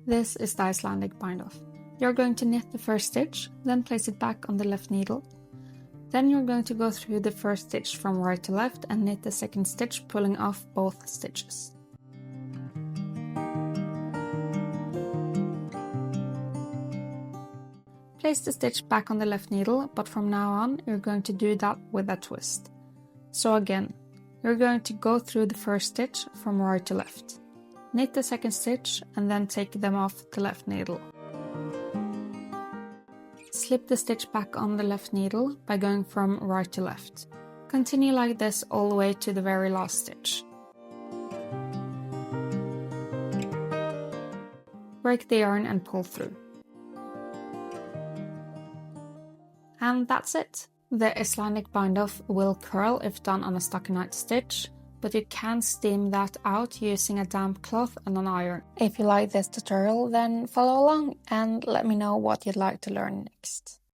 This is the Icelandic bind-off. You're going to knit the first stitch, then place it back on the left needle. Then you're going to go through the first stitch from right to left and knit the second stitch, pulling off both stitches. Place the stitch back on the left needle, but from now on you're going to do that with a twist. So again, you're going to go through the first stitch from right to left. Knit the second stitch and then take them off the left needle. Slip the stitch back on the left needle by going from right to left. Continue like this all the way to the very last stitch. Break the yarn and pull through. And that's it! The Icelandic bind-off will curl if done on a stockinette stitch, but you can steam that out using a damp cloth and an iron. If you like this tutorial, then follow along and let me know what you'd like to learn next.